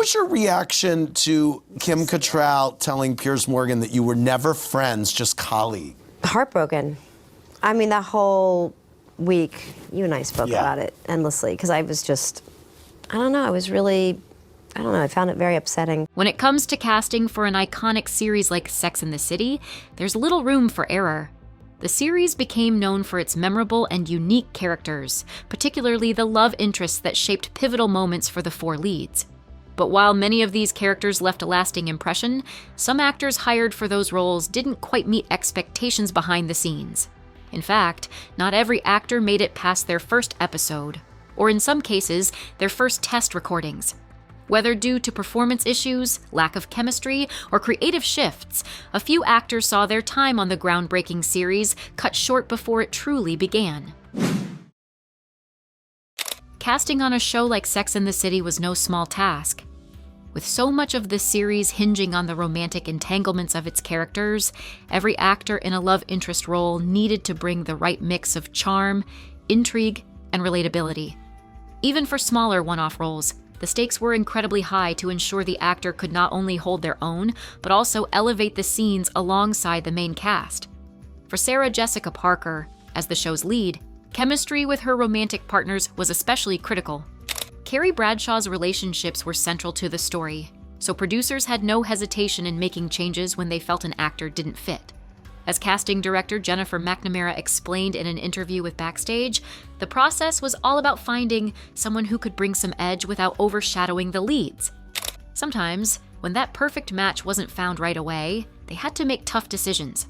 was your reaction to Kim Cattrall telling Piers Morgan that you were never friends, just colleagues? Heartbroken. I mean, that whole week, you and I spoke about it endlessly, because I was just, I don't know, I found it very upsetting. When it comes to casting for an iconic series like Sex and the City, there's little room for error. The series became known for its memorable and unique characters, particularly the love interests that shaped pivotal moments for the four leads. But while many of these characters left a lasting impression, some actors hired for those roles didn't quite meet expectations behind the scenes. In fact, not every actor made it past their first episode, or in some cases, their first test recordings. Whether due to performance issues, lack of chemistry, or creative shifts, a few actors saw their time on the groundbreaking series cut short before it truly began. Casting on a show like Sex and the City was no small task. With so much of the series hinging on the romantic entanglements of its characters, every actor in a love interest role needed to bring the right mix of charm, intrigue, and relatability. Even for smaller one-off roles, the stakes were incredibly high to ensure the actor could not only hold their own, but also elevate the scenes alongside the main cast. For Sarah Jessica Parker, as the show's lead, chemistry with her romantic partners was especially critical. Carrie Bradshaw's relationships were central to the story, so producers had no hesitation in making changes when they felt an actor didn't fit. As casting director Jennifer McNamara explained in an interview with Backstage, the process was all about finding someone who could bring some edge without overshadowing the leads. Sometimes, when that perfect match wasn't found right away, they had to make tough decisions.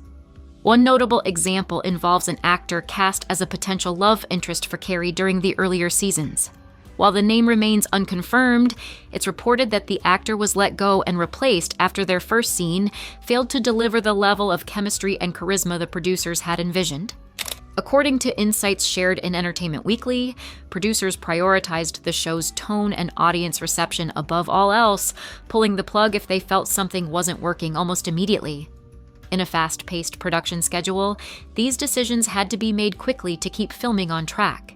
One notable example involves an actor cast as a potential love interest for Carrie during the earlier seasons. While the name remains unconfirmed, it's reported that the actor was let go and replaced after their first scene failed to deliver the level of chemistry and charisma the producers had envisioned. According to insights shared in Entertainment Weekly, producers prioritized the show's tone and audience reception above all else, pulling the plug if they felt something wasn't working almost immediately. In a fast-paced production schedule, these decisions had to be made quickly to keep filming on track.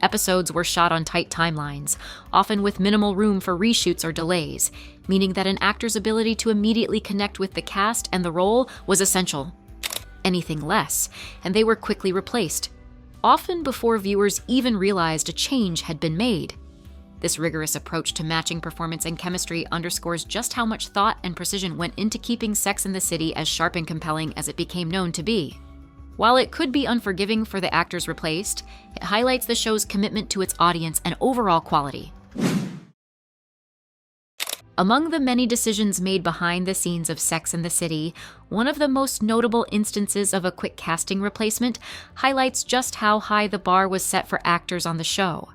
Episodes were shot on tight timelines, often with minimal room for reshoots or delays, meaning that an actor's ability to immediately connect with the cast and the role was essential. Anything less, and they were quickly replaced, often before viewers even realized a change had been made. This rigorous approach to matching performance and chemistry underscores just how much thought and precision went into keeping Sex and the City as sharp and compelling as it became known to be. While it could be unforgiving for the actors replaced, it highlights the show's commitment to its audience and overall quality. Among the many decisions made behind the scenes of Sex and the City, one of the most notable instances of a quick casting replacement highlights just how high the bar was set for actors on the show.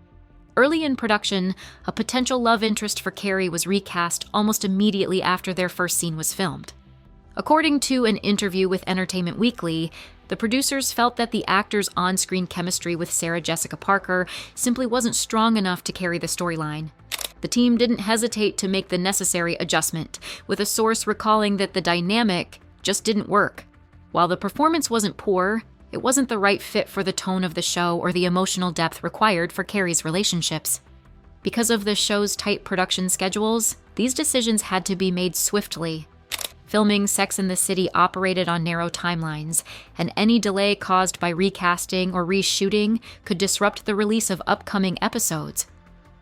Early in production, a potential love interest for Carrie was recast almost immediately after their first scene was filmed. According to an interview with Entertainment Weekly, the producers felt that the actor's on-screen chemistry with Sarah Jessica Parker simply wasn't strong enough to carry the storyline. The team didn't hesitate to make the necessary adjustment, with a source recalling that the dynamic just didn't work. While the performance wasn't poor, it wasn't the right fit for the tone of the show or the emotional depth required for Carrie's relationships. Because of the show's tight production schedules, these decisions had to be made swiftly. Filming Sex and the City operated on narrow timelines, and any delay caused by recasting or reshooting could disrupt the release of upcoming episodes.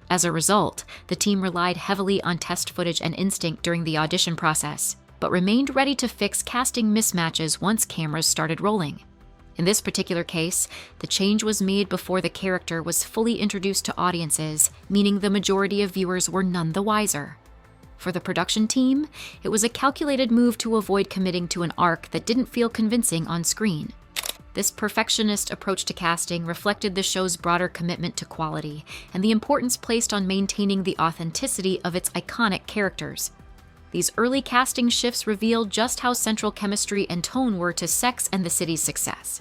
As a result, the team relied heavily on test footage and instinct during the audition process, but remained ready to fix casting mismatches once cameras started rolling. In this particular case, the change was made before the character was fully introduced to audiences, meaning the majority of viewers were none the wiser. For the production team, it was a calculated move to avoid committing to an arc that didn't feel convincing on screen. This perfectionist approach to casting reflected the show's broader commitment to quality and the importance placed on maintaining the authenticity of its iconic characters. These early casting shifts revealed just how central chemistry and tone were to Sex and the City's success.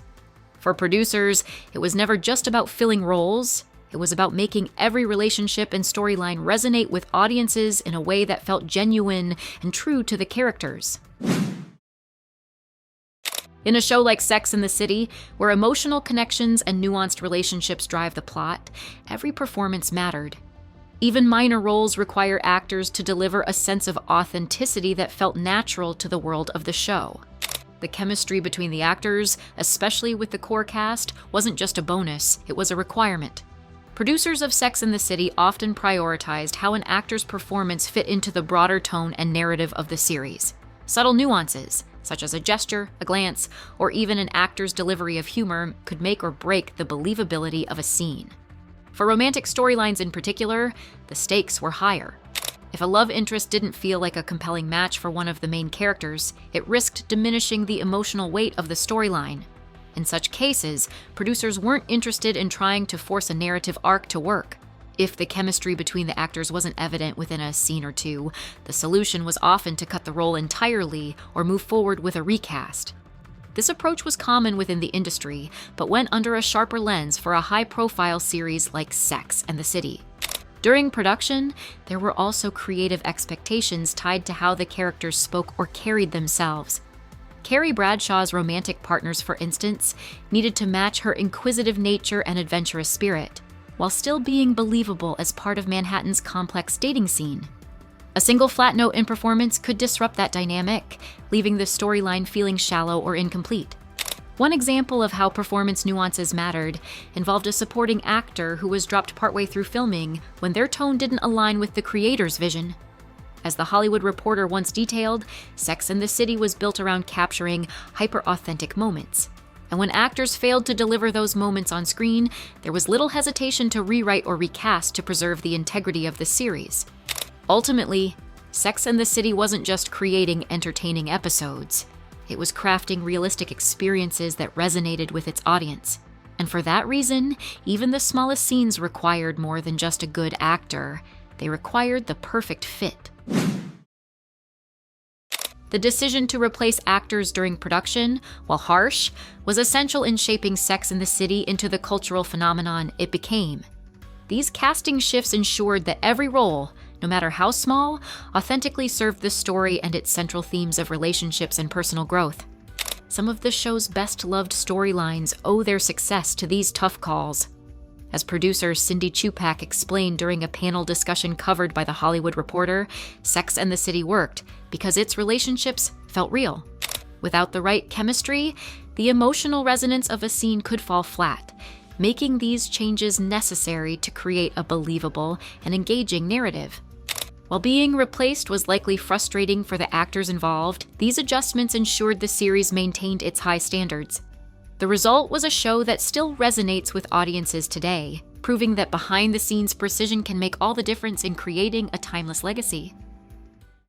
For producers, it was never just about filling roles. It was about making every relationship and storyline resonate with audiences in a way that felt genuine and true to the characters. In a show like Sex and the City, where emotional connections and nuanced relationships drive the plot, every performance mattered. Even minor roles require actors to deliver a sense of authenticity that felt natural to the world of the show. The chemistry between the actors, especially with the core cast, wasn't just a bonus, it was a requirement. Producers of Sex and the City often prioritized how an actor's performance fit into the broader tone and narrative of the series. Subtle nuances, such as a gesture, a glance, or even an actor's delivery of humor, could make or break the believability of a scene. For romantic storylines in particular, the stakes were higher. If a love interest didn't feel like a compelling match for one of the main characters, it risked diminishing the emotional weight of the storyline. In such cases, producers weren't interested in trying to force a narrative arc to work. If the chemistry between the actors wasn't evident within a scene or two, the solution was often to cut the role entirely or move forward with a recast. This approach was common within the industry, but went under a sharper lens for a high-profile series like Sex and the City. During production, there were also creative expectations tied to how the characters spoke or carried themselves. Carrie Bradshaw's romantic partners, for instance, needed to match her inquisitive nature and adventurous spirit, while still being believable as part of Manhattan's complex dating scene. A single flat note in performance could disrupt that dynamic, leaving the storyline feeling shallow or incomplete. One example of how performance nuances mattered involved a supporting actor who was dropped partway through filming when their tone didn't align with the creator's vision. As The Hollywood Reporter once detailed, Sex and the City was built around capturing hyper-authentic moments. And when actors failed to deliver those moments on screen, there was little hesitation to rewrite or recast to preserve the integrity of the series. Ultimately, Sex and the City wasn't just creating entertaining episodes. It was crafting realistic experiences that resonated with its audience. And for that reason, even the smallest scenes required more than just a good actor. They required the perfect fit. The decision to replace actors during production, while harsh, was essential in shaping Sex and the City into the cultural phenomenon it became. These casting shifts ensured that every role, no matter how small, authentically served the story and its central themes of relationships and personal growth. Some of the show's best-loved storylines owe their success to these tough calls. As producer Cindy Chupak explained during a panel discussion covered by The Hollywood Reporter, Sex and the City worked because its relationships felt real. Without the right chemistry, the emotional resonance of a scene could fall flat, making these changes necessary to create a believable and engaging narrative. While being replaced was likely frustrating for the actors involved, these adjustments ensured the series maintained its high standards. The result was a show that still resonates with audiences today, proving that behind-the-scenes precision can make all the difference in creating a timeless legacy.